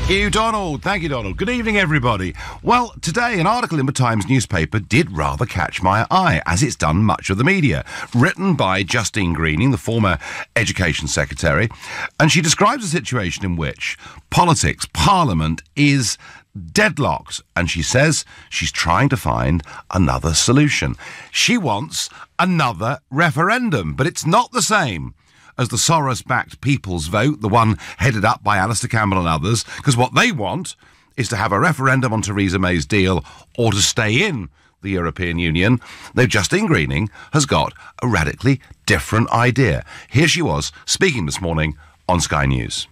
You, Donald. Thank you, Donald. Good evening, everybody. Well, today, an article in the Times newspaper did rather catch my eye, as it's done much of the media. Written by Justine Greening, the former Education Secretary, and she describes a situation in which politics, Parliament, is deadlocked, and she says she's trying to find another solution. She wants another referendum, but it's not the same as the Soros-backed People's Vote, the one headed up by Alistair Campbell and others, because what they want is to have a referendum on Theresa May's deal or to stay in the European Union. Though Justine Greening has got a radically different idea. Here she was, speaking this morning on Sky News.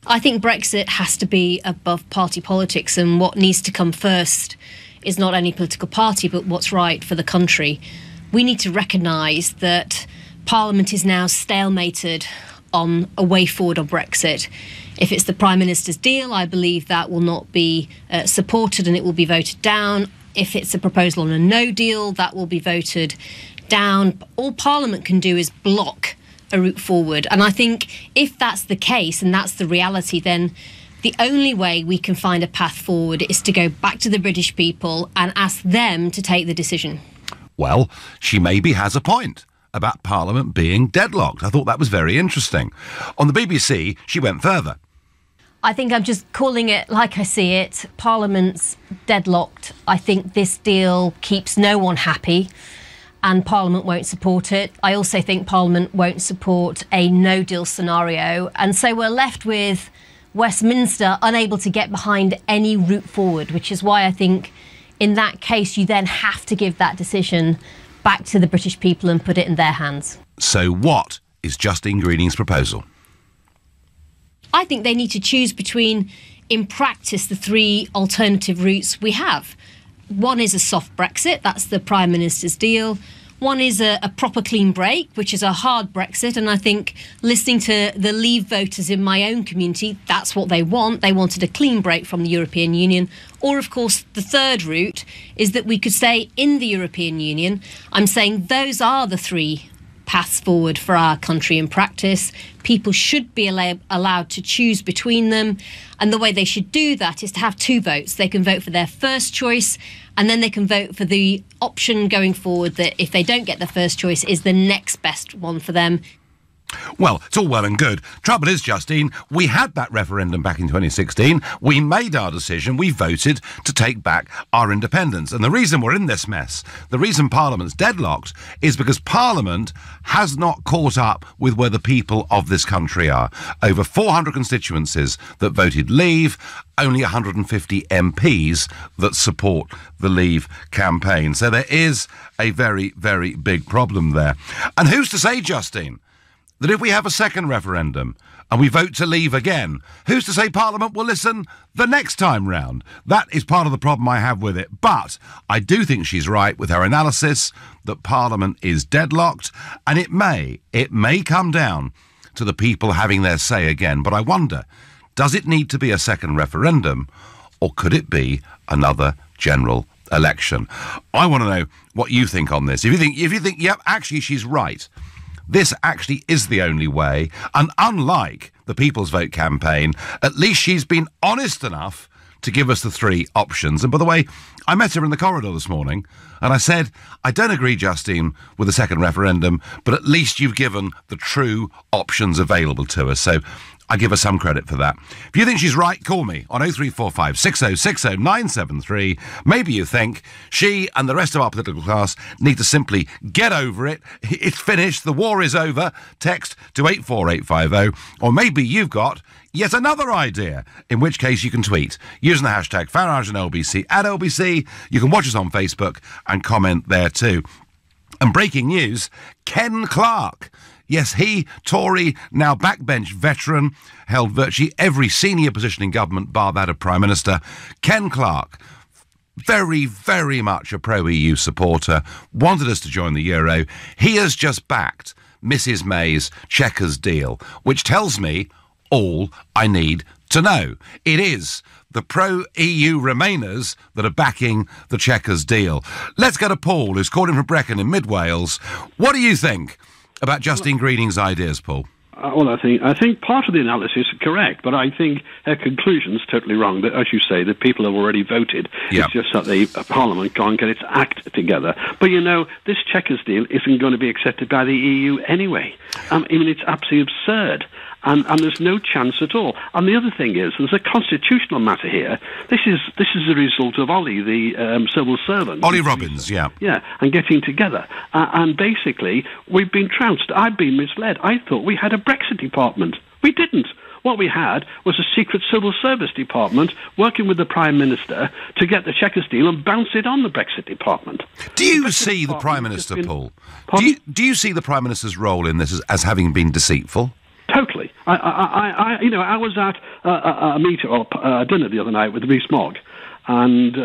I think Brexit has to be above party politics, and what needs to come first is not any political party, but what's right for the country. We need to recognise that Parliament is now stalemated on a way forward on Brexit. If it's the Prime Minister's deal, I believe that will not be supported and it will be voted down. If it's a proposal on a no deal, that will be voted down. All Parliament can do is block a route forward. And I think if that's the case and that's the reality, then the only way we can find a path forward is to go back to the British people and ask them to take the decision. Well, she maybe has a point about Parliament being deadlocked. I thought that was very interesting. On the BBC, she went further. I think I'm just calling it like I see it. Parliament's deadlocked. I think this deal keeps no one happy and Parliament won't support it. I also think Parliament won't support a no-deal scenario. And so we're left with Westminster unable to get behind any route forward, which is why I think in that case you then have to give that decision back to the British people and put it in their hands. So what is Justine Greening's proposal? I think they need to choose between, in practice, the three alternative routes we have. One is a soft Brexit, that's the Prime Minister's deal. One is a proper clean break, which is a hard Brexit, and I think listening to the Leave voters in my own community, that's what they want. They wanted a clean break from the European Union. Or, of course, the third route is that we could stay in the European Union. I'm saying those are the three paths forward for our country in practice. People should be allowed to choose between them. And the way they should do that is to have two votes. They can vote for their first choice, and then they can vote for the option going forward that if they don't get the first choice is the next best one for them. Well, it's all well and good. Trouble is, Justine, we had that referendum back in 2016. We made our decision. We voted to take back our independence. And the reason we're in this mess, the reason Parliament's deadlocked, is because Parliament has not caught up with where the people of this country are. Over 400 constituencies that voted Leave, only 150 MPs that support the Leave campaign. So there is a very, very big problem there. And who's to say, Justine, that if we have a second referendum and we vote to leave again, who's to say Parliament will listen the next time round? That is part of the problem I have with it. But I do think she's right with her analysis that Parliament is deadlocked, and it may come down to the people having their say again. But I wonder, does it need to be a second referendum, or could it be another general election? I want to know what you think on this. If you think, yep, actually she's right, this actually is the only way, and unlike the People's Vote campaign, at least she's been honest enough to give us the three options. And by the way, I met her in the corridor this morning, and I said, I don't agree, Justine, with the second referendum, but at least you've given the true options available to us. So I give her some credit for that. If you think she's right, call me on 0345 6060 973. Maybe you think she and the rest of our political class need to simply get over it. It's finished. The war is over. Text to 84850. Or maybe you've got yet another idea, in which case you can tweet using the hashtag Farage and LBC at LBC. You can watch us on Facebook and comment there too. And breaking news, Ken Clarke. Yes, he, Tory, now backbench veteran, held virtually every senior position in government, bar that of Prime Minister. Ken Clarke, very, very much a pro-EU supporter, wanted us to join the euro. He has just backed Mrs May's Chequers deal, which tells me all I need to know. It is the pro-EU Remainers that are backing the Chequers deal. Let's go to Paul, who's calling from Brecon in mid-Wales. What do you think about Justine Greening's ideas, Paul? Well, I think part of the analysis is correct, but I think her conclusion is totally wrong. That, as you say, the people have already voted. Yep. It's just that the Parliament can't get its act together. But this Chequers deal isn't going to be accepted by the EU anyway. It's absolutely absurd. And there's no chance at all. And the other thing is, there's a constitutional matter here. This is a result of Ollie, the civil servant. Ollie Robbins, yeah. Yeah, and getting together. And basically, we've been trounced. I've been misled. I thought we had a Brexit department. We didn't. What we had was a secret civil service department working with the Prime Minister to get the Chequers deal and bounce it on the Brexit department. Do you see the Prime Minister, Paul? Do you see the Prime Minister's role in this as having been deceitful? Totally. I was at a meeting or dinner the other night with Rees-Mogg, and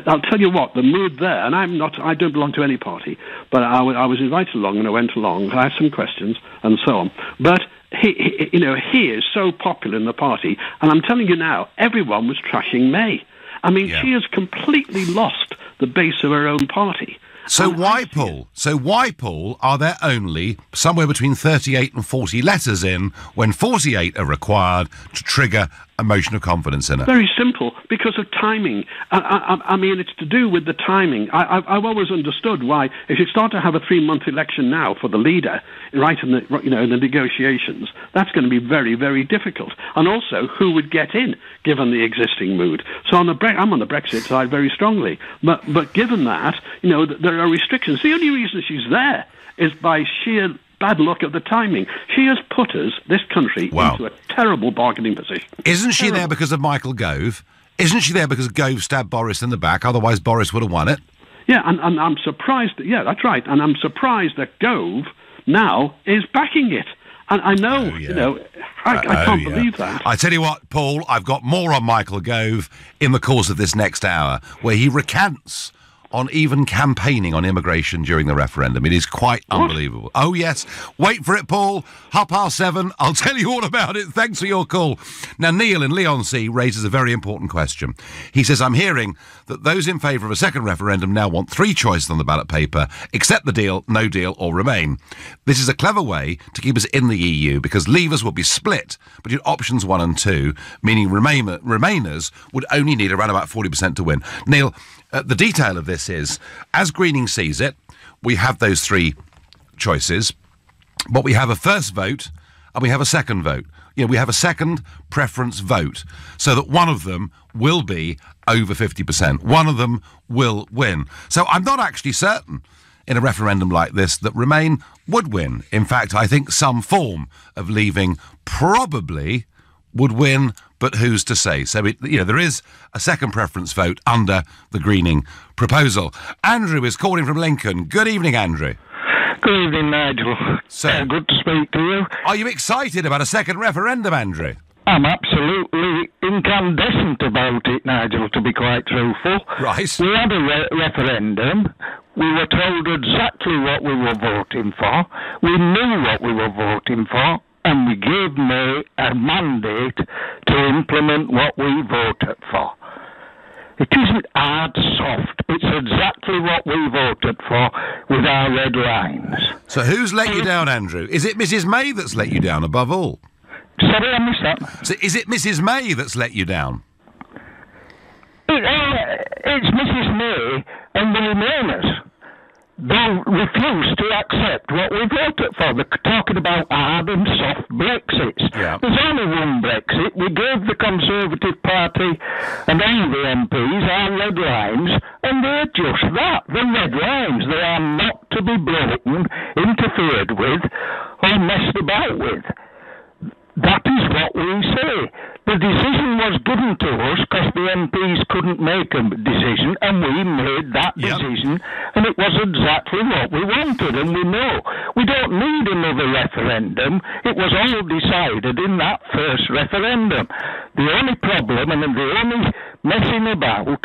I'll tell you what, the mood there, and I don't belong to any party, but I was invited along and I went along. I had some questions and so on, but he is so popular in the party, and I'm telling you now, everyone was trashing May. She has completely lost the base of her own party. So why, Paul, are there only somewhere between 38 and 40 letters in when 48 are required to trigger a motion of confidence in her? Very simple, because of timing. It's to do with the timing. I've always understood why, if you start to have a 3-month election now for the leader, right in the negotiations, that's going to be very, very difficult. And also, who would get in, given the existing mood? So I'm on the Brexit side very strongly. But given that, there are restrictions. The only reason she's there is by sheer bad luck of the timing. She has put this country, into a terrible bargaining position. Isn't she there because of Michael Gove? Isn't she there because Gove stabbed Boris in the back? Otherwise, Boris would have won it. Yeah, and I'm surprised. Yeah, that's right. And I'm surprised that Gove now is backing it. And I know, I can't believe that. I tell you what, Paul, I've got more on Michael Gove in the course of this next hour, where he recants on even campaigning on immigration during the referendum. It is quite unbelievable. Oh, yes. Wait for it, Paul. 7:30. I'll tell you all about it. Thanks for your call. Now, Neil in Leigh-on-Sea raises a very important question. He says, I'm hearing that those in favour of a second referendum now want 3 choices on the ballot paper: accept the deal, no deal, or remain. This is a clever way to keep us in the EU, because leavers will be split between options 1 and 2, meaning remainers would only need around about 40% to win. Neil, the detail of this is, as Greening sees it, we have those 3 choices, but we have a first vote and we have a second vote. We have a second preference vote, so that one of them will be over 50%. One of them will win. So I'm not actually certain in a referendum like this that Remain would win. In fact, I think some form of leaving probably would win, but who's to say? So, there is a second preference vote under the Greening proposal. Andrew is calling from Lincoln. Good evening, Andrew. Good evening, Nigel. So, good to speak to you. Are you excited about a second referendum, Andrew? I'm absolutely incandescent about it, Nigel, to be quite truthful. Right. We had a referendum. We were told exactly what we were voting for. We knew what we were voting for. And we gave May a mandate to implement what we voted for. It isn't hard, soft. It's exactly what we voted for with our red lines. So who's let you down, Andrew? Is it Mrs May that's let you down above all? Sorry, I missed that. So is it Mrs May that's let you down? It's Mrs May and the Remainers. They refuse to accept what we voted for. They're talking about hard and soft Brexits. Yeah. There's only one Brexit. We gave the Conservative Party and all the MPs our red lines, and they're just that. They're red lines. They are not to be broken, interfered with, or messed about with. That is what we say. The decision was given to us because the MPs couldn't make a decision, and we made that decision, and it was exactly what we wanted, and we know. We don't need another referendum. It was all decided in that first referendum. The only problem, and the only messing about,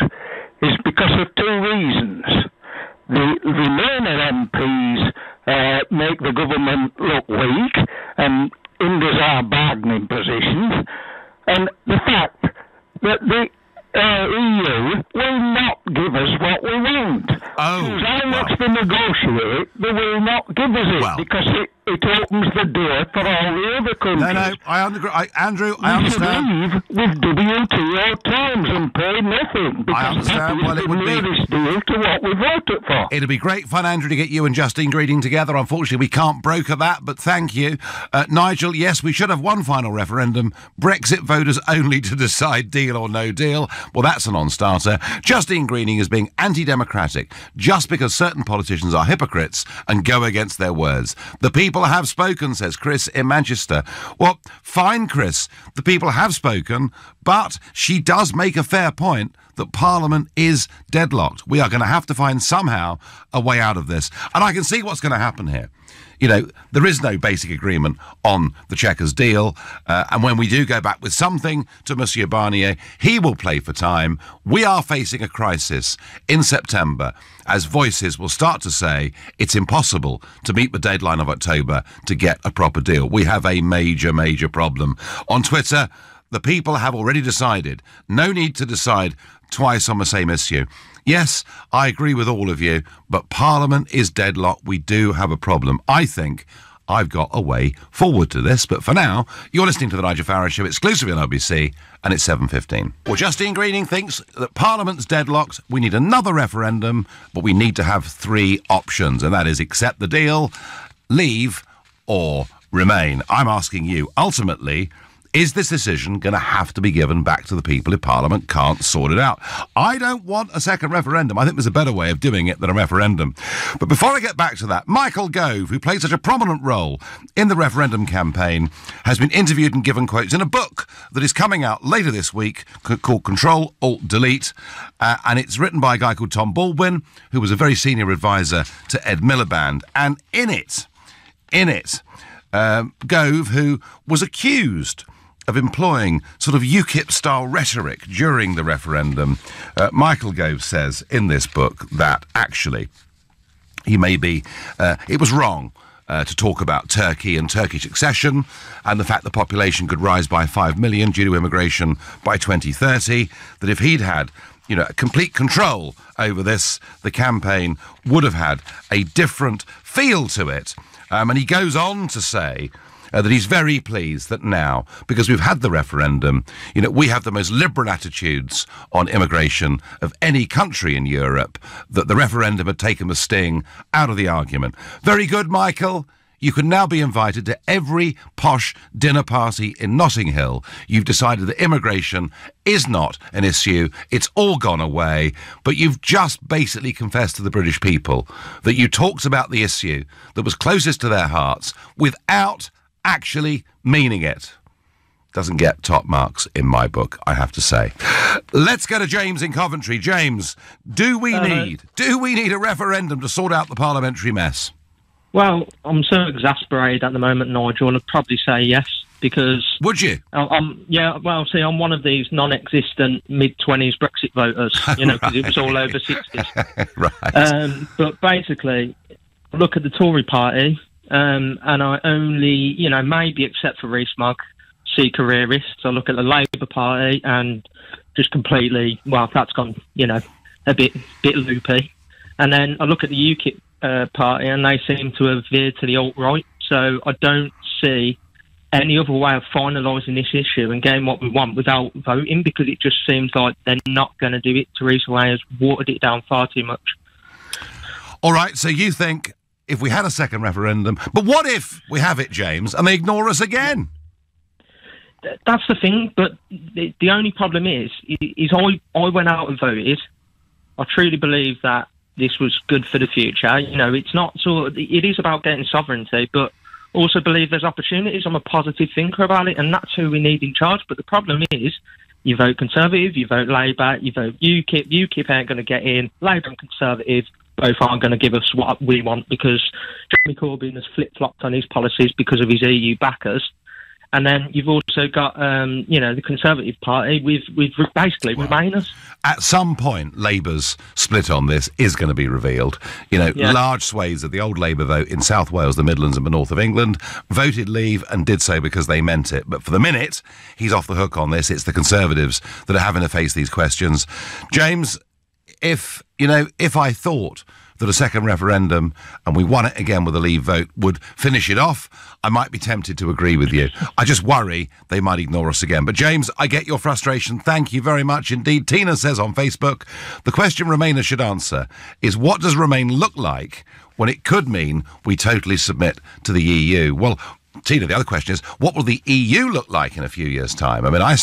is because of 2 reasons. The Remainer MPs make the government look weak, and hinders our bargaining positions, and the fact that the EU will not give us what we want. How much they negotiate, they will not give us it, because it opens the do for all the other countries. No, Andrew, I understand. We should leave with WTO terms and pay nothing. I understand. Well, it would be this deal to what we voted for. It'd be great fun, Andrew, to get you and Justine Greening together. Unfortunately, we can't broker that, but thank you. Nigel, yes, we should have one final referendum. Brexit voters only to decide deal or no deal. Well, that's a non-starter. Justine Greening is being anti-democratic just because certain politicians are hypocrites and go against their words. The people have spoken, says Chris in Manchester. Well, fine, Chris. The people have spoken, but she does make a fair point that Parliament is deadlocked. We are going to have to find somehow a way out of this. And I can see what's going to happen here. You know, there is no basic agreement on the Chequers deal. And when we do go back with something to Monsieur Barnier, he will play for time. We are facing a crisis in September as voices will start to say it's impossible to meet the deadline of October to get a proper deal. We have a major, major problem. On Twitter, the people have already decided. No need to decide twice on the same issue. Yes, I agree with all of you, but Parliament is deadlocked. We do have a problem. I think I've got a way forward to this, but for now, you're listening to the Nigel Farage Show exclusively on LBC, and it's 7:15. Well, Justine Greening thinks that Parliament's deadlocked. We need another referendum, but we need to have three options, and that is accept the deal, leave, or remain. I'm asking you, ultimately, is this decision going to have to be given back to the people if Parliament can't sort it out? I don't want a second referendum. I think there's a better way of doing it than a referendum. But before I get back to that, Michael Gove, who played such a prominent role in the referendum campaign, has been interviewed and given quotes in a book that is coming out later this week called Control, Alt, Delete. And it's written by a guy called Tom Baldwin, who was a very senior advisor to Ed Miliband. And in it, Gove, who was accused of employing sort of UKIP-style rhetoric during the referendum. Michael Gove says in this book that actually it was wrong to talk about Turkey and Turkish accession and the fact the population could rise by 5 million due to immigration by 2030, that if he'd had complete control over this, the campaign would have had a different feel to it. And he goes on to say that he's very pleased that now, because we've had the referendum, we have the most liberal attitudes on immigration of any country in Europe, that the referendum had taken the sting out of the argument. Very good, Michael. You can now be invited to every posh dinner party in Notting Hill. You've decided that immigration is not an issue. It's all gone away. But you've just basically confessed to the British people that you talked about the issue that was closest to their hearts without actually meaning it. Doesn't get top marks in my book, I have to say. Let's go to James in Coventry. James, do we need a referendum to sort out the parliamentary mess? Well, I'm so exasperated at the moment, Nigel, I'd probably say yes, because... Would you? I'm one of these non-existent mid-20s Brexit voters, because it was all over 60s. Right. But basically, look at the Tory party, and I only, maybe except for Rees-Mogg, see careerists. I look at the Labour Party and just completely, that's gone, a bit loopy. And then I look at the UKIP party and they seem to have veered to the alt-right. So I don't see any other way of finalising this issue and getting what we want without voting, because it just seems like they're not going to do it. Theresa May has watered it down far too much. All right, so you think if we had a second referendum, but what if we have it, James, and they ignore us again? That's the thing, but the only problem is I went out and voted. I truly believe that this was good for the future. It's not it is about getting sovereignty, but also believe there's opportunities. I'm a positive thinker about it, and that's who we need in charge. But the problem is, you vote Conservative, you vote Labour, you vote UKIP. UKIP ain't going to get in. Labour and Conservative both aren't going to give us what we want, because Jeremy Corbyn has flip-flopped on his policies because of his EU backers. And then you've also got, the Conservative Party with basically Remainers. At some point, Labour's split on this is going to be revealed. Large swathes of the old Labour vote in South Wales, the Midlands and the north of England voted Leave and did so because they meant it. But for the minute, he's off the hook on this. It's the Conservatives that are having to face these questions. James, if I thought that a second referendum, and we won it again with a Leave vote, would finish it off, I might be tempted to agree with you. I just worry they might ignore us again. But James, I get your frustration. Thank you very much indeed. Tina says on Facebook, the question Remainers should answer is, what does Remain look like when it could mean we totally submit to the EU? Well, Tina, the other question is, what will the EU look like in a few years' time? I mean, I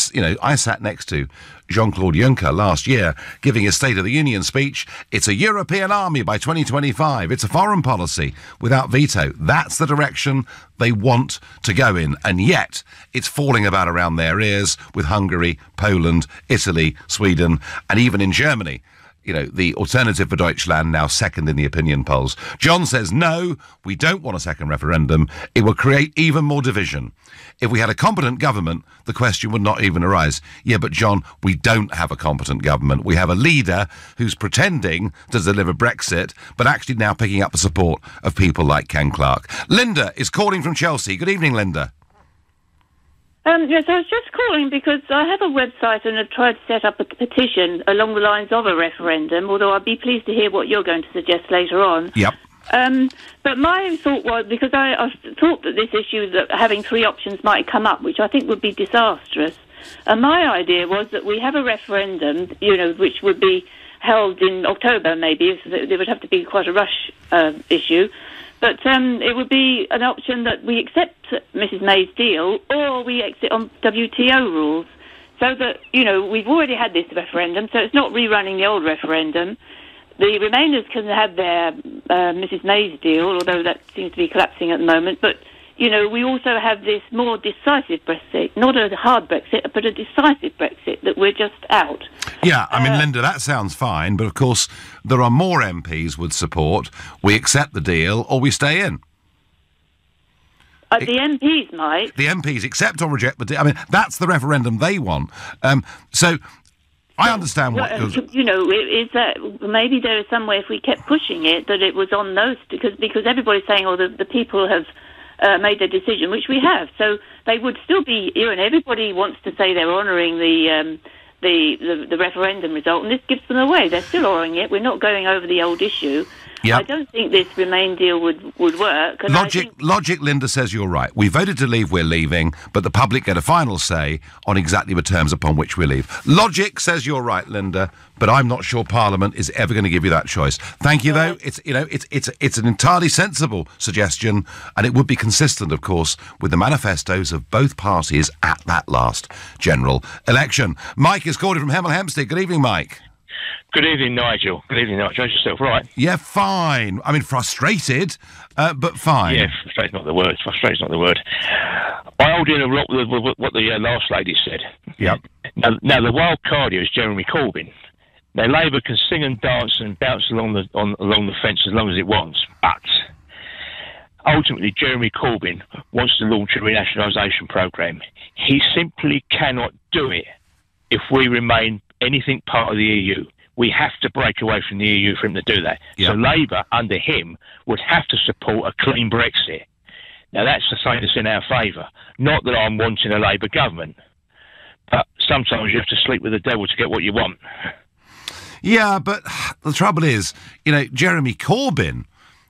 sat next to Jean-Claude Juncker last year giving his State of the Union speech. It's a European army by 2025. It's a foreign policy without veto. That's the direction they want to go in. And yet it's falling about around their ears with Hungary, Poland, Italy, Sweden, and even in Germany. You know, the Alternative for Deutschland now second in the opinion polls. John says, no, we don't want a second referendum. It will create even more division. If we had a competent government, the question would not even arise. Yeah, but John, we don't have a competent government. We have a leader who's pretending to deliver Brexit, but actually now picking up the support of people like Ken Clarke. Linda is calling from Chelsea. Good evening, Linda. Yes, I was just calling because I have a website and I've tried to set up a petition along the lines of a referendum, although I'd be pleased to hear what you're going to suggest later on. Yep. But my thought was, because I thought that this issue that having three options might come up, which I think would be disastrous. And my idea was that we have a referendum, you know, which would be held in October maybe. There would have to be quite a rush issue. But it would be an option that we accept Mrs May's deal or we exit on WTO rules. So that, you know, we've already had this referendum, so it's not rerunning the old referendum. The Remainers can have their Mrs May's deal, although that seems to be collapsing at the moment. But, you know, we also have this more decisive Brexit, not a hard Brexit, but a decisive Brexit, that we're just out. Yeah, I mean, Linda, that sounds fine, but of course there are more MPs would support we accept the deal or we stay in. The MPs might. The MPs accept or reject the deal. I mean, that's the referendum they want. So I understand what you're... You know, is that maybe there is some way, if we kept pushing it, that it was on those, because everybody's saying, oh, the people have made their decision, which we have. So they would still be, you know, and everybody wants to say they're honouring the referendum result, and this gives them away. They're still honouring it. We're not going over the old issue. Yep. I don't think this Remain deal would work. And Logic, Linda says you're right. We voted to leave, we're leaving, but the public get a final say on exactly the terms upon which we leave. Logic says you're right, Linda, but I'm not sure Parliament is ever going to give you that choice. Thank you, though. It's an entirely sensible suggestion, and it would be consistent, of course, with the manifestos of both parties at that last general election. Mike is calling from Hemel Hempstead. Good evening, Mike. Good evening, Nigel. Good evening, Nigel. How's yourself, right? Yeah, fine. I mean, frustrated, but fine. Yeah, frustrated not the word. Frustrated not the word. I hold in a lot with what the last lady said. Yep. Now, the wild card here is Jeremy Corbyn. Now, Labour can sing and dance and bounce along the fence as long as it wants, but ultimately, Jeremy Corbyn wants to launch a renationalisation programme. He simply cannot do it if we remain anything part of the EU. We have to break away from the EU for him to do that. Yep. So Labour, under him, would have to support a clean Brexit. Now, that's the thing that's in our favour. Not that I'm wanting a Labour government, but sometimes you have to sleep with the devil to get what you want. Yeah, but the trouble is, you know, Jeremy Corbyn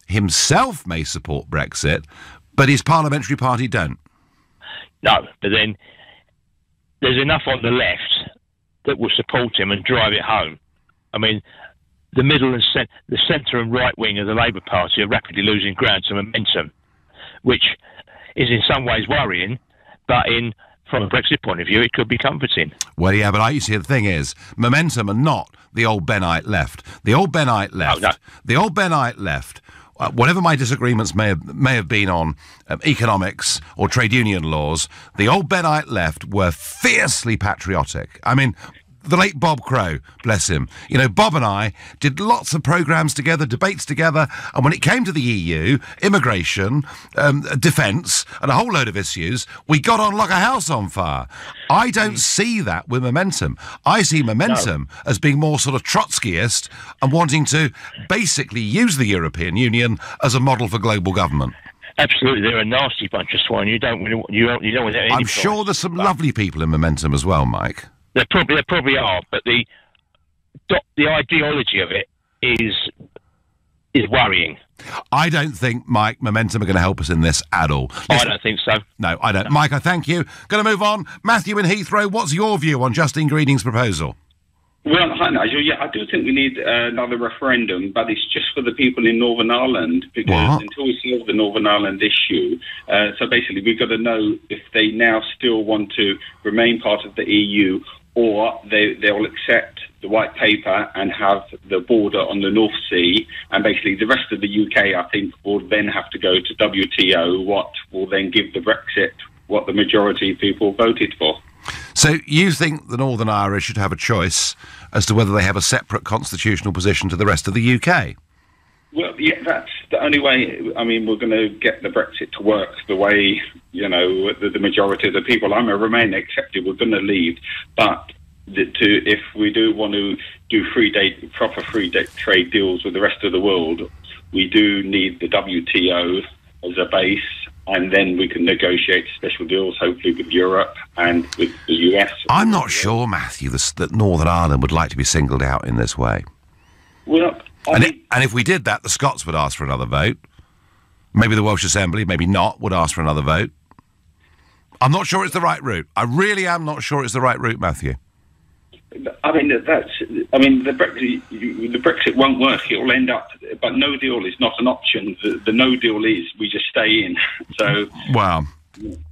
himself may support Brexit, but his parliamentary party don't. No, but then there's enough on the left that will support him and drive it home. I mean, the middle and the centre and right wing of the Labour Party are rapidly losing ground to momentum, which is in some ways worrying, but from a Brexit point of view, it could be comforting. Well, yeah, but you see, the thing is, momentum and not the old Bennite left. The old Bennite left. Oh, no. The old Bennite left. Whatever my disagreements may have been on economics or trade union laws, the old Bennite left were fiercely patriotic. I mean, the late Bob Crow, bless him. You know, Bob and I did lots of programmes together, debates together, and when it came to the EU, immigration, defence, and a whole load of issues, we got on like a house on fire. I don't see that with momentum. I see momentum as being more sort of Trotskyist and wanting to basically use the European Union as a model for global government. Absolutely, they're a nasty bunch of swine. You don't want that. I'm sure there's some lovely people in momentum as well, Mike. There probably are, but the ideology of it is is worrying. I don't think, Mike, Momentum are going to help us in this at all. I don't think so. No, I don't. Mike, I thank you. Going to move on. Matthew in Heathrow, what's your view on Justine Greening's proposal? Well, hi, Nigel. Yeah, I do think we need another referendum, but it's just for the people in Northern Ireland, because until we solve the Northern Ireland issue, so basically we've got to know if they now still want to remain part of the EU, or they'll accept the white paper and have the border on the North Sea, and basically the rest of the UK, I think, will then have to go to WTO, what will then give the Brexit what the majority of people voted for. So you think the Northern Irish should have a choice as to whether they have a separate constitutional position to the rest of the UK? Well, yeah, that's the only way. I mean, we're going to get the Brexit to work the way, you know, the majority of the people. I'm a Remain accepted. We're going to leave. But if we do want to do proper free trade deals with the rest of the world, we do need the WTO as a base. And then we can negotiate special deals, hopefully with Europe and with the US. I'm not sure, Matthew, that Northern Ireland would like to be singled out in this way. Well, and if we did that, the Scots would ask for another vote. Maybe the Welsh Assembly, maybe not, would ask for another vote. I'm not sure it's the right route. I really am not sure it's the right route, Matthew. I mean, the Brexit won't work. It will end up, but no deal is not an option. The no deal is we just stay in. So, well,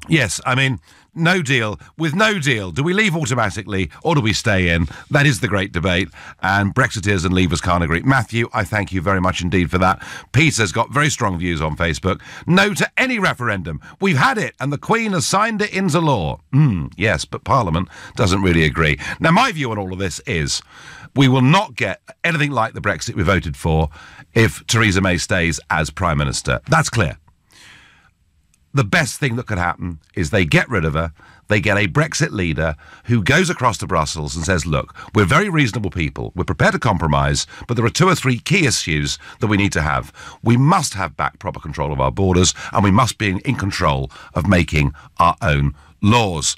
yes, I mean, no deal. With no deal, do we leave automatically or do we stay in? That is the great debate, and Brexiteers and Leavers can't agree. Matthew, I thank you very much indeed for that. Peter's got very strong views on Facebook. No to any referendum. We've had it, and the Queen has signed it into law. Yes, but Parliament doesn't really agree. Now, my view on all of this is we will not get anything like the Brexit we voted for if Theresa May stays as Prime Minister. That's clear. The best thing that could happen is they get rid of her, they get a Brexit leader who goes across to Brussels and says, look, we're very reasonable people, we're prepared to compromise, but there are 2 or 3 key issues that we need to have. We must have back proper control of our borders, and we must be in control of making our own laws.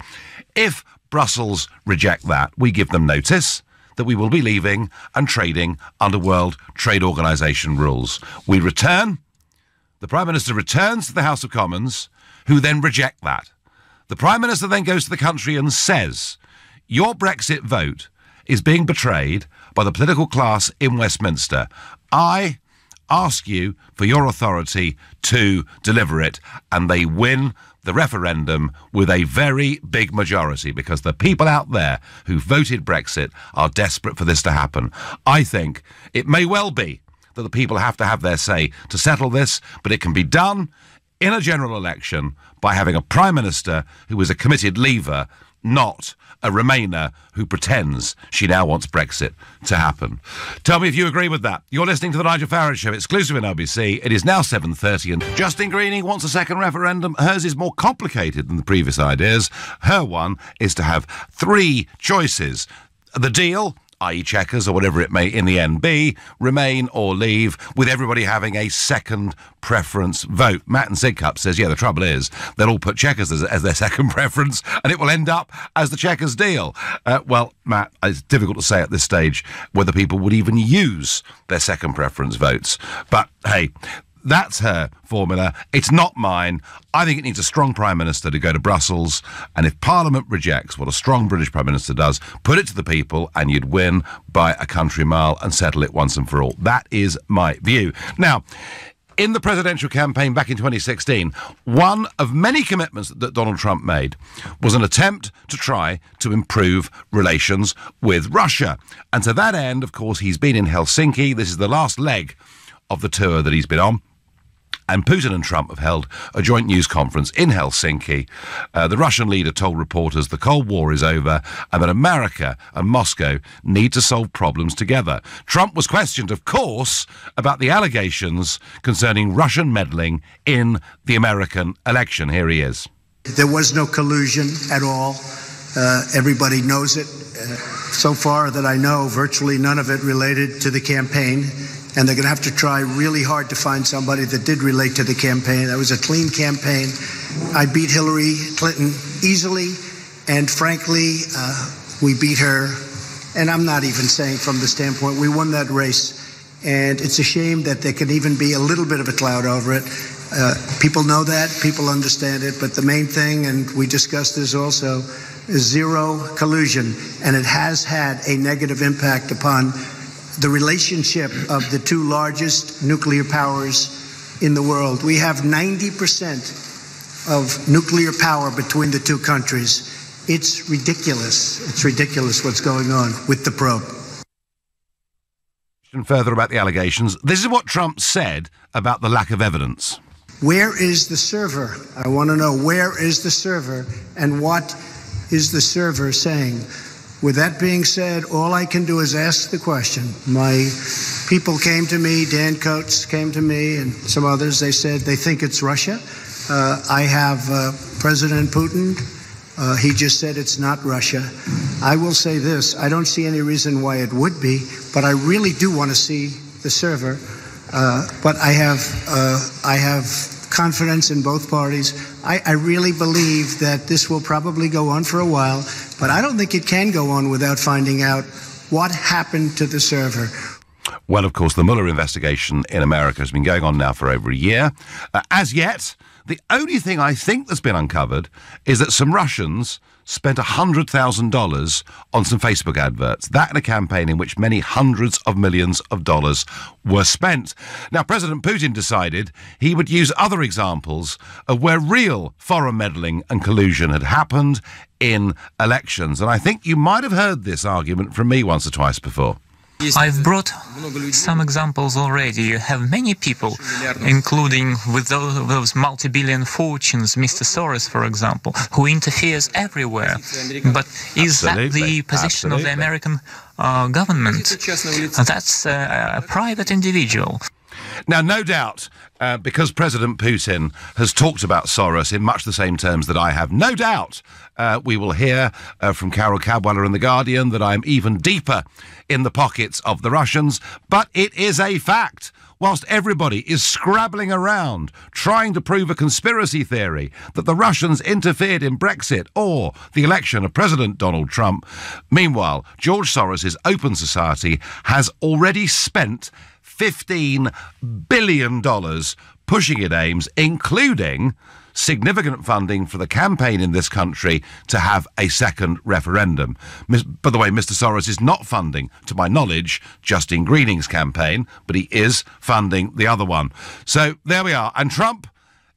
If Brussels reject that, we give them notice that we will be leaving and trading under World Trade Organization rules. We return. The Prime Minister returns to the House of Commons, who then reject that. The Prime Minister then goes to the country and says, your Brexit vote is being betrayed by the political class in Westminster. I ask you for your authority to deliver it, and they win the referendum with a very big majority, because the people out there who voted Brexit are desperate for this to happen. I think it may well be that the people have to have their say to settle this, but it can be done in a general election by having a Prime Minister who is a committed leaver, not a Remainer who pretends she now wants Brexit to happen. Tell me if you agree with that. You're listening to the Nigel Farage Show, exclusive in LBC. It is now 7:30, and Justine Greening wants a second referendum. Hers is more complicated than the previous ideas. Her one is to have 3 choices. The deal, i.e. Chequers or whatever it may in the end be, remain or leave, with everybody having a second preference vote. Matt in Sidcup says, yeah, the trouble is they'll all put Chequers as their second preference, and it will end up as the Chequers deal. Well, Matt, it's difficult to say at this stage whether people would even use their second preference votes. But, hey, that's her formula. It's not mine. I think it needs a strong Prime Minister to go to Brussels, and if Parliament rejects what a strong British Prime Minister does, put it to the people and you'd win by a country mile and settle it once and for all. That is my view. Now, in the presidential campaign back in 2016, one of many commitments that Donald Trump made was an attempt to try to improve relations with Russia. And to that end, of course, he's been in Helsinki. This is the last leg of the tour that he's been on. And Putin and Trump have held a joint news conference in Helsinki. The Russian leader told reporters the Cold War is over and that America and Moscow need to solve problems together. Trump was questioned, of course, about the allegations concerning Russian meddling in the American election. Here he is. There was no collusion at all. Everybody knows it. So far that I know, virtually none of it related to the campaign. And they're going to have to try really hard to find somebody that did relate to the campaign. That was a clean campaign. I beat Hillary Clinton easily, and frankly, we beat her. And I'm not even saying from the standpoint, we won that race and it's a shame that there can even be a little bit of a cloud over it. People know that, people understand it, but the main thing, and we discussed this also, is zero collusion, and it has had a negative impact upon the relationship of the two largest nuclear powers in the world. We have 90% of nuclear power between the two countries. It's ridiculous. It's ridiculous what's going on with the probe. And further about the allegations, this is what Trump said about the lack of evidence. Where is the server? I want to know, where is the server, and what is the server saying? With that being said, all I can do is ask the question. My people came to me, Dan Coates came to me, and some others. They said they think it's Russia. I have President Putin. He just said it's not Russia. I will say this. I don't see any reason why it would be, but I really do want to see the server. But I have confidence in both parties. I really believe that this will probably go on for a while, but I don't think it can go on without finding out what happened to the server. Well, of course, the Mueller investigation in America has been going on now for over a year. As yet, the only thing I think that's been uncovered is that some Russians spent $100,000 on some Facebook adverts. That in a campaign in which many hundreds of millions of dollars were spent. Now, President Putin decided he would use other examples of where real foreign meddling and collusion had happened in elections. And I think you might have heard this argument from me once or twice before. I've brought some examples already. You have many people, including with those multi-billion fortunes, Mr. Soros, for example, who interferes everywhere. But is that the position of the American government? That's a private individual. Now, no doubt, because President Putin has talked about Soros in much the same terms that I have, no doubt we will hear from Carol Cadwalladr in The Guardian that I'm even deeper in the pockets of the Russians. But it is a fact. Whilst everybody is scrabbling around trying to prove a conspiracy theory that the Russians interfered in Brexit or the election of President Donald Trump, meanwhile, George Soros' Open Society has already spent $15 billion pushing its aims, including significant funding for the campaign in this country to have a second referendum. By the way, Mr. Soros is not funding, to my knowledge, Justine Greening's campaign, but he is funding the other one. So there we are. And Trump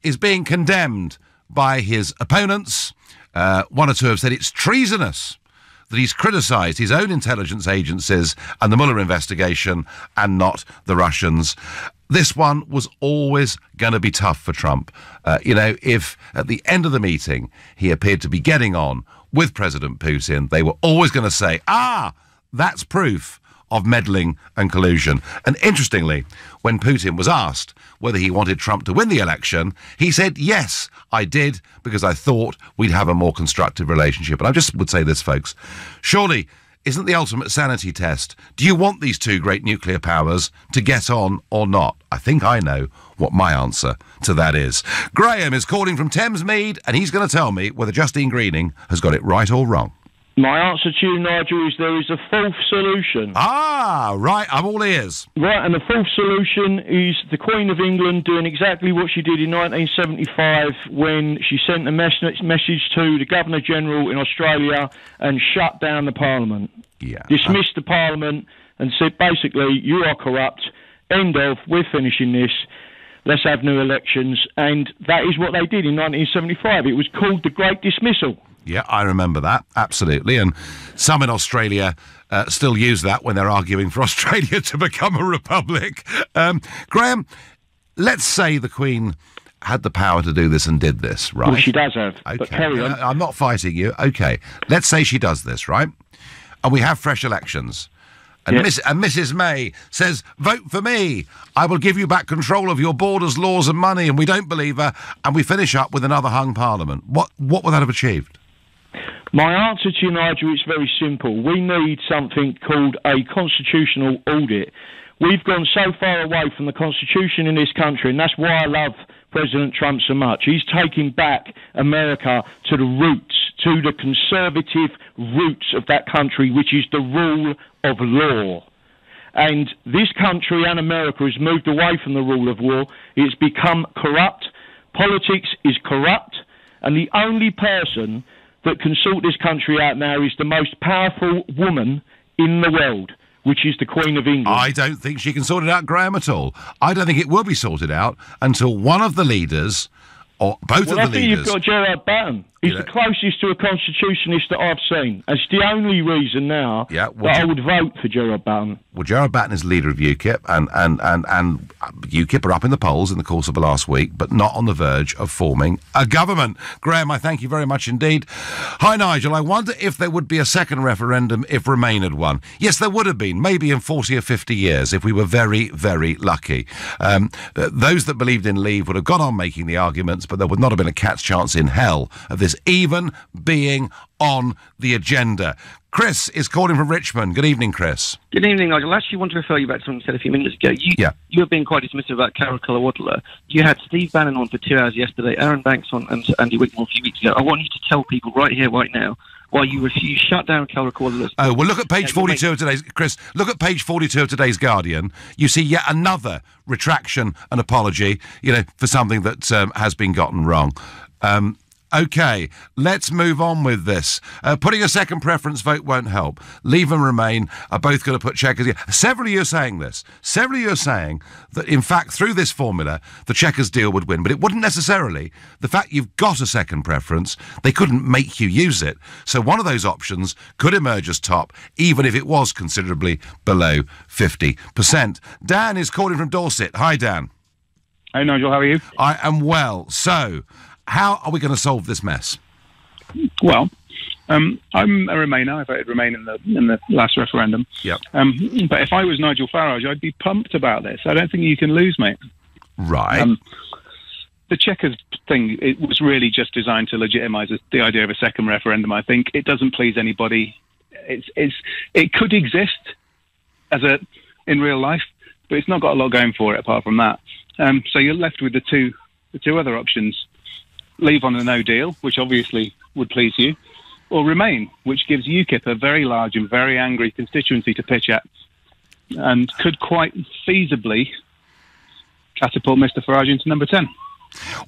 is being condemned by his opponents. One or two have said it's treasonous that he's criticised his own intelligence agencies and the Mueller investigation and not the Russians. This one was always going to be tough for Trump. If at the end of the meeting he appeared to be getting on with President Putin, they were always going to say, that's proof of meddling and collusion. And interestingly, when Putin was asked whether he wanted Trump to win the election, he said, yes, I did, because I thought we'd have a more constructive relationship. And I just would say this, folks, surely isn't the ultimate sanity test, do you want these two great nuclear powers to get on or not? I think I know what my answer to that is. Graham is calling from Thamesmead, and he's going to tell me whether Justine Greening has got it right or wrong. My answer to you, Nigel, is there is a fourth solution. Right, I'm all ears. Right, and the fourth solution is the Queen of England doing exactly what she did in 1975 when she sent a message to the Governor-General in Australia and shut down the Parliament. Dismissed the Parliament and said, basically, you are corrupt, end of, we're finishing this, let's have new elections. And that is what they did in 1975. It was called the Great Dismissal. Yeah, I remember that, absolutely. And some in Australia still use that when they're arguing for Australia to become a republic. Graham, let's say the Queen had the power to do this and did this, right? Well, she does have, okay. But carry on. I'm not fighting you. Okay, let's say she does this, right? And we have fresh elections. And, Mrs. May says, vote for me. I will give you back control of your borders, laws and money. And we don't believe her. And we finish up with another hung parliament. What would that have achieved? My answer to you, Nigel, is very simple. We need something called a constitutional audit. We've gone so far away from the Constitution in this country, and that's why I love President Trump so much. He's taking back America to the roots, to the conservative roots of that country, which is the rule of law. And this country and America has moved away from the rule of law. It's become corrupt. Politics is corrupt. And the only person that can sort this country out now is the most powerful woman in the world, which is the Queen of England. I don't think she can sort it out, Graham, at all. I don't think it will be sorted out until one of the leaders, or both of the leaders... I think you've got Gerard Batten. He's the closest to a constitutionalist that I've seen. It's the only reason now that I would vote for Gerard Batten. Well, Gerard Batten is leader of UKIP, and UKIP are up in the polls in the course of the last week, but not on the verge of forming a government. Graham, I thank you very much indeed. Hi, Nigel. I wonder if there would be a second referendum if Remain had won. Yes, there would have been, maybe in 40 or 50 years, if we were very, very lucky. Those that believed in Leave would have gone on making the arguments, but there would not have been a cat's chance in hell of this even being on the agenda. Chris is calling from Richmond. Good evening, Chris. Good evening, Nigel. I actually want to refer you back to something you said a few minutes ago. You were being quite dismissive about Carol Colowadler. You had Steve Bannon on for 2 hours yesterday, Aaron Banks on, and Andy Whitmore a few weeks ago. I want you to tell people right here, right now, why you refuse shut down Carol Colowadler. Oh, well, look at page 42 of today's... Chris, look at page 42 of today's Guardian. You see yet another retraction and apology, for something that has been gotten wrong. OK, let's move on with this. Putting a second preference vote won't help. Leave and Remain are both going to put Chequers... Several of you are saying this. Several of you are saying that, in fact, through this formula, the Chequers deal would win. But it wouldn't necessarily. The fact you've got a second preference, they couldn't make you use it. So one of those options could emerge as top, even if it was considerably below 50%. Dan is calling from Dorset. Hi, Dan. Hey, Nigel, how are you? I am well. So... how are we going to solve this mess? Well, I'm a Remainer. I voted Remain in the last referendum. Yep. But if I was Nigel Farage, I'd be pumped about this. I don't think you can lose, mate. Right. The Chequers thing, it was really just designed to legitimise the idea of a second referendum. I think it doesn't please anybody. It could exist in real life, but it's not got a lot going for it apart from that. So you're left with the two other options. Leave on a no deal, which obviously would please you, or Remain, which gives UKIP a very large and very angry constituency to pitch at, and could quite feasibly catapult Mr. Farage into number 10.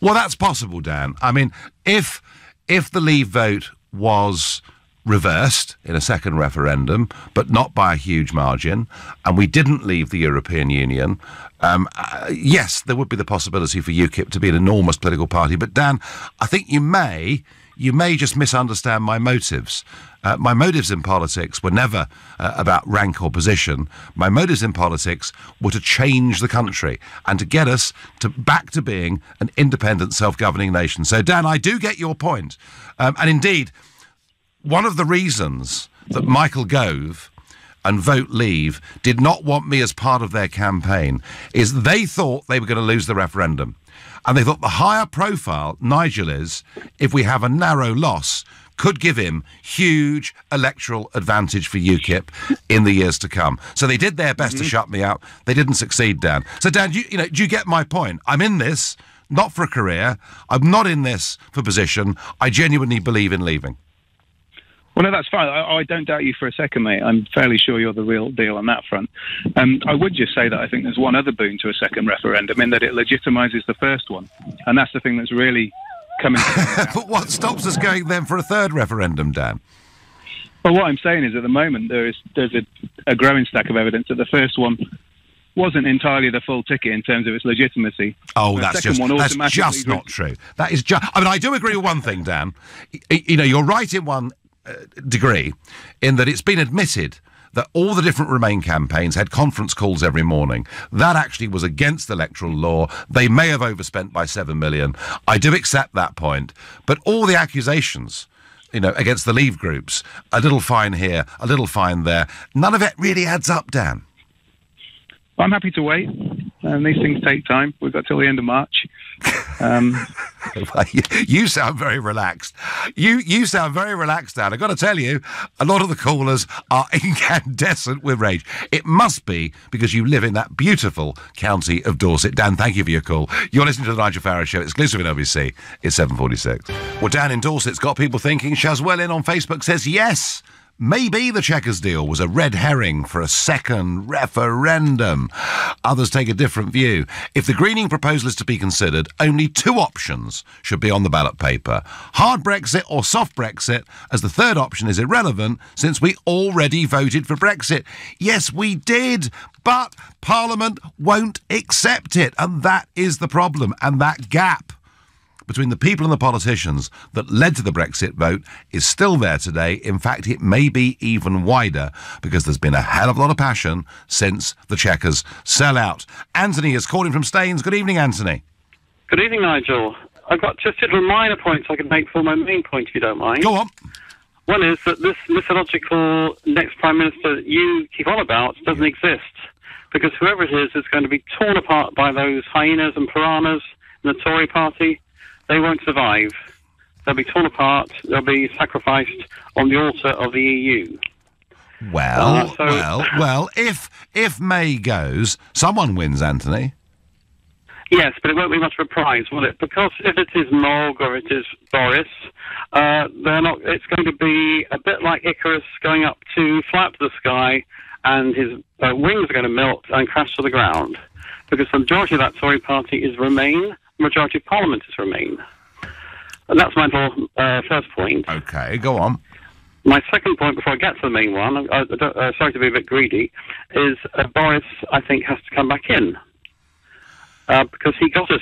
Well, that's possible, Dan. I mean, if the Leave vote was reversed in a second referendum, but not by a huge margin, and we didn't leave the European Union, yes, there would be the possibility for UKIP to be an enormous political party. But Dan, I think you may just misunderstand my motives. My motives in politics were never about rank or position. My motives in politics were to change the country and to get us back to being an independent, self-governing nation. So, Dan, I do get your point. And indeed, one of the reasons that Michael Gove and Vote Leave did not want me as part of their campaign is they thought they were going to lose the referendum. And they thought the higher profile Nigel is, if we have a narrow loss, could give him huge electoral advantage for UKIP in the years to come. So they did their best to shut me out. They didn't succeed, Dan. So, Dan, do you get my point? I'm in this not for a career. I'm not in this for position. I genuinely believe in leaving. Well, no, that's fine. I don't doubt you for a second, mate. I'm fairly sure you're the real deal on that front. I would just say that I think there's one other boon to a second referendum in that it legitimises the first one. And that's the thing that's really coming to But what stops us going then for a third referendum, Dan? Well, what I'm saying is at the moment there's a growing stack of evidence that the first one wasn't entirely the full ticket in terms of its legitimacy. Oh, that's just not true. That is just... I mean, I do agree with one thing, Dan. You're right in one degree in that it's been admitted that all the different Remain campaigns had conference calls every morning. That actually was against electoral law. They may have overspent by 7 million. I do accept that point. But all the accusations, against the Leave groups, a little fine here, a little fine there, none of it really adds up, Dan. I'm happy to wait. These things take time. We've got till the end of March. You sound very relaxed. You sound very relaxed, Dan. I've got to tell you, a lot of the callers are incandescent with rage. It must be because you live in that beautiful county of Dorset. Dan, thank you for your call. You're listening to the Nigel Farage Show, exclusive in LBC. It's 7:46. Well, Dan in Dorset's got people thinking. Shazwell in on Facebook says yes. maybe the Chequers deal was a red herring for a second referendum. Others take a different view. If the Greening proposal is to be considered, only two options should be on the ballot paper. Hard Brexit or soft Brexit, as the third option is irrelevant since we already voted for Brexit. Yes, we did, but Parliament won't accept it, and that is the problem, and that gap between the people and the politicians that led to the Brexit vote is still there today. In fact, it may be even wider because there's been a hell of a lot of passion since the Chequers sellout. Anthony is calling from Staines. Good evening, Anthony. Good evening, Nigel. I've got just little minor points I can make for my main point, if you don't mind. Go on. One is that this mythological next Prime Minister you keep on about doesn't exist, because whoever it is going to be torn apart by those hyenas and piranhas in the Tory party. They won't survive. They'll be torn apart. They'll be sacrificed on the altar of the EU. Well, if May goes, someone wins, Anthony. Yes, but it won't be much of a prize, will it? Because if it is Mogg or it is Boris, they're not. It's going to be a bit like Icarus going up to fly up to the sky, and his wings are going to melt and crash to the ground. Because the majority of that Tory party is Remain. Majority of Parliament is Remain. And that's my little first point. OK, go on. My second point, before I get to the main one, sorry to be a bit greedy, is Boris, I think, has to come back in. Because he got us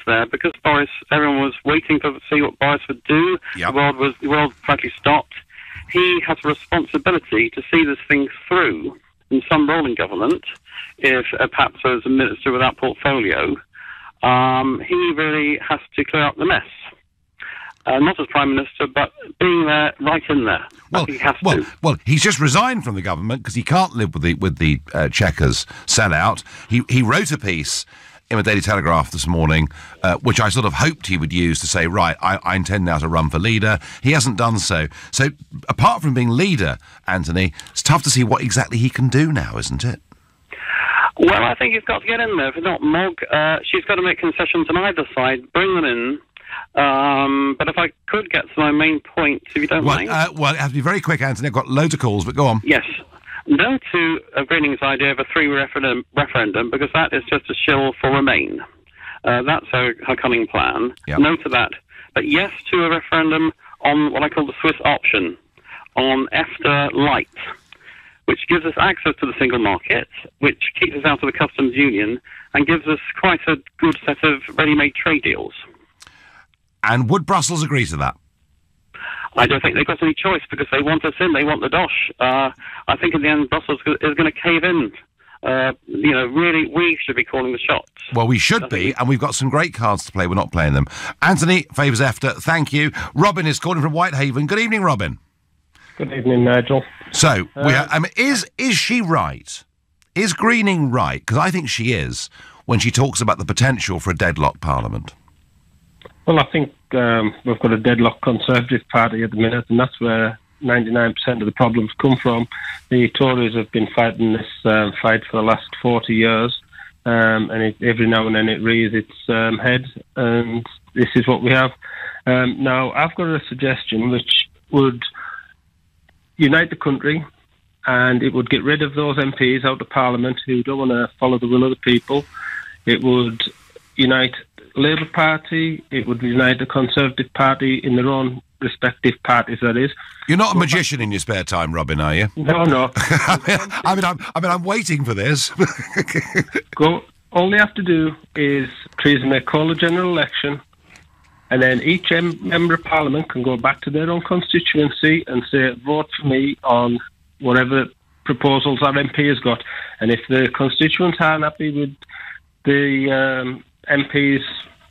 there, because Boris, everyone was waiting to see what Boris would do. Yep. The world practically stopped. He has a responsibility to see this thing through in some role in government, if perhaps as a minister without portfolio. He really has to clear up the mess. Not as Prime Minister, but being there, right in there. Well, he's just resigned from the government because he can't live with the Chequers sellout. He wrote a piece in the Daily Telegraph this morning, which I sort of hoped he would use to say, right, I intend now to run for leader. He hasn't done so. So, apart from being leader, Anthony, it's tough to see what exactly he can do now, isn't it? Well, I think he's got to get in there. If not Mogg, she's got to make concessions on either side, bring them in. But if I could get to my main point, if you don't mind. Well, it has to be very quick, Anthony. I've got loads of calls, but go on. Yes. No to Greening's idea of a referendum, because that is just a shill for Remain. That's her cunning plan. Yep. No to that. But yes to a referendum on what I call the Swiss option, on EFTA Light, which gives us access to the single market, which keeps us out of the customs union, and gives us quite a good set of ready-made trade deals. And would Brussels agree to that? I don't think they've got any choice, because they want us in. They want the dosh. I think in the end, Brussels is going to cave in. Really, we should be calling the shots. Well, we should be, and we've got some great cards to play. We're not playing them. Anthony favours EFTA. Thank you. Robin is calling from Whitehaven. Good evening, Robin. Good evening, Nigel. So, is she right? Is Greening right? Because I think she is, when she talks about the potential for a deadlock Parliament. Well, I think we've got a deadlock Conservative Party at the minute, and that's where 99% of the problems come from. The Tories have been fighting this fight for the last 40 years, and every now and then it rears its head, and this is what we have. Now, I've got a suggestion which would unite the country, and it would get rid of those MPs out of Parliament who don't want to follow the will of the people. It would unite Labour Party, it would unite the Conservative Party in their own respective parties, that is. You're not a magician in your spare time, Robin, are you? No. I'm waiting for this. All they have to do is Theresa May call a general election, and then each member of Parliament can go back to their own constituency and say, vote for me on whatever proposals our MP has got. And if the constituents aren't happy with the MP's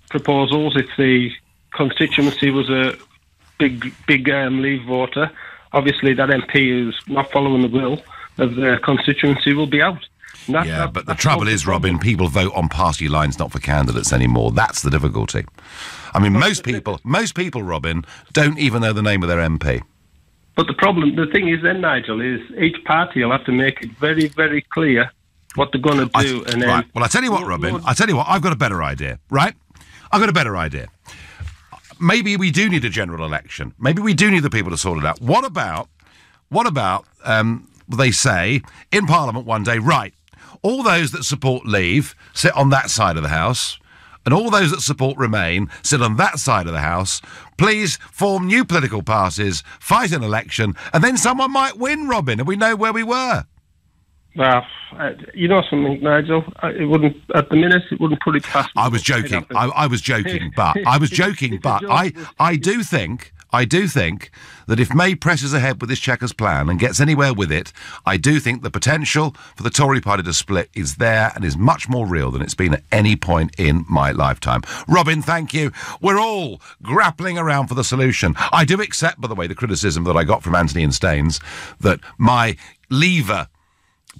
proposals, if the constituency was a big Leave voter, obviously that MP who's not following the will of the constituency will be out. But the trouble is, Robin, people vote on party lines, not for candidates anymore. That's the difficulty. I mean, most people, Robin, don't even know the name of their MP. But the thing is then, Nigel, is each party will have to make it very, very clear what they're going to do. Right. Well, I tell you what, Robin. I tell you what. I've got a better idea. Right? I've got a better idea. Maybe we do need a general election. Maybe we do need the people to sort it out. What about they say in Parliament one day, right, all those that support Leave sit on that side of the House, and all those that support Remain sit on that side of the House. Please form new political parties, fight an election, and then someone might win, Robin, and we know where we were. Well, you know something, Nigel? It wouldn't, at the minute, it wouldn't put it past me. I was joking. I was joking, but I do think that if May presses ahead with this Chequers plan and gets anywhere with it, I do think the potential for the Tory party to split is there and is much more real than it's been at any point in my lifetime. Robin, thank you. We're all grappling around for the solution. I do accept, by the way, the criticism that I got from Anthony and Staines that my Leaver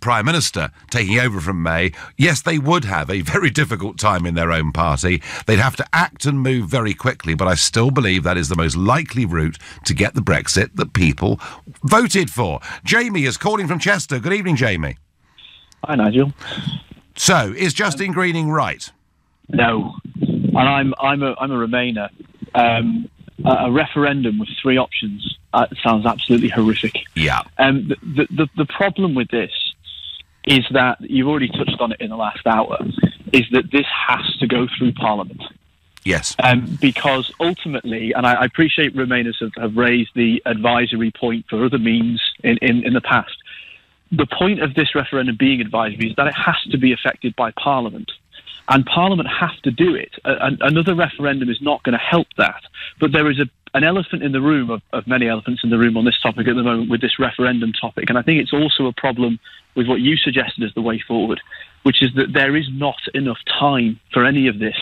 Prime Minister taking over from May, yes, they would have a very difficult time in their own party. They'd have to act and move very quickly, but I still believe that is the most likely route to get the Brexit that people voted for. Jamie is calling from Chester. Good evening, Jamie. Hi, Nigel. So, is Justine Greening right? No, and I'm a Remainer. A referendum with 3 options sounds absolutely horrific. Yeah. The problem with this is that, you've already touched on it in the last hour, is that this has to go through Parliament. Yes. Because ultimately, and I appreciate Remainers have raised the advisory point for other means in the past, the point of this referendum being advisory is that it has to be affected by Parliament. And Parliament have to do it. Another referendum is not going to help that. But there is an elephant in the room, of many elephants in the room on this topic at the moment, with this referendum topic. And I think it's also a problem with what you suggested as the way forward, which is that there is not enough time for any of this.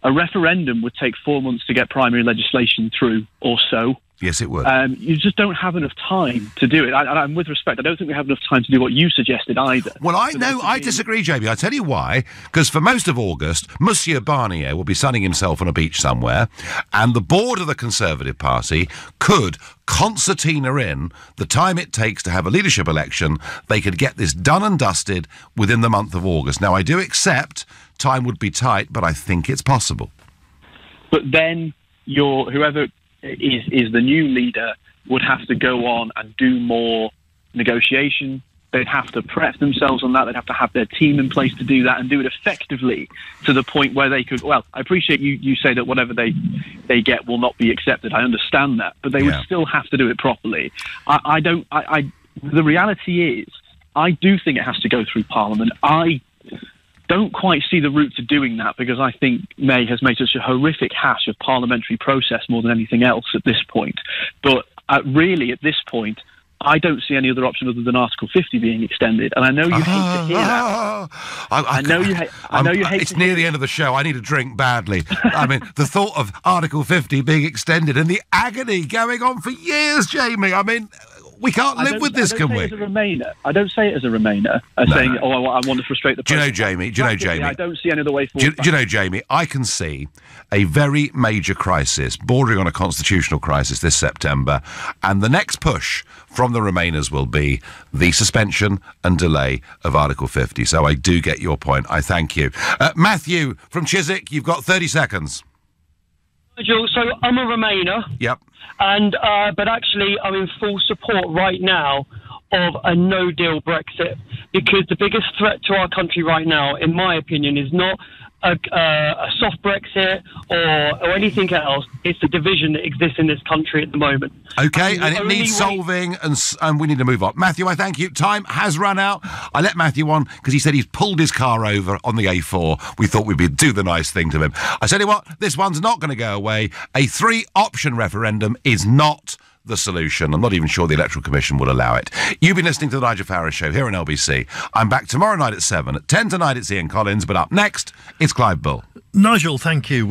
A referendum would take 4 months to get primary legislation through, or so. Yes, it would. You just don't have enough time to do it. And with respect, I don't think we have enough time to do what you suggested either. Well, I disagree, Jamie. I'll tell you why. Because for most of August, Monsieur Barnier will be sunning himself on a beach somewhere, and the board of the Conservative Party could concertina in the time it takes to have a leadership election. They could get this done and dusted within the month of August. Now, I do accept time would be tight, but I think it's possible. But then whoever is the new leader would have to go on and do more negotiation. They'd have to prep themselves on that. They'd have to have their team in place to do that and do it effectively to the point where they could... Well, I appreciate you say that whatever they get will not be accepted. I understand that. But they would still have to do it properly. The reality is, I do think it has to go through Parliament. I don't quite see the route to doing that, because I think May has made such a horrific hash of parliamentary process more than anything else at this point. But really, at this point, I don't see any other option other than Article 50 being extended. And I know you hate to hear that. I know you hate. It's near the end of the show. I need a drink badly. I mean, the thought of Article 50 being extended and the agony going on for years, Jamie. I mean, we can't live with this, can we? I don't say it as a Remainer, saying, I want to frustrate the process. Do you know, Jamie? I don't see any other way forward. Do you know, Jamie, I can see a very major crisis, bordering on a constitutional crisis this September, and the next push from the Remainers will be the suspension and delay of Article 50. So I do get your point. I thank you. Matthew from Chiswick, you've got 30 seconds. Nigel, so I'm a Remainer. Yep. And but actually, I'm in full support right now of a no-deal Brexit, because the biggest threat to our country right now, in my opinion, is not a soft Brexit or anything else. It's the division that exists in this country at the moment. Okay, and it needs solving, and we need to move on. Matthew, I thank you. Time has run out. I let Matthew on because he said he's pulled his car over on the A4. We thought we'd do the nice thing to him. I tell you what, this one's not going to go away. A 3-option referendum is not the solution. I'm not even sure the Electoral Commission will allow it. You've been listening to the Nigel Farage Show here on LBC. I'm back tomorrow night at 7. At 10 tonight, it's Ian Collins, but up next, it's Clive Bull. Nigel, thank you.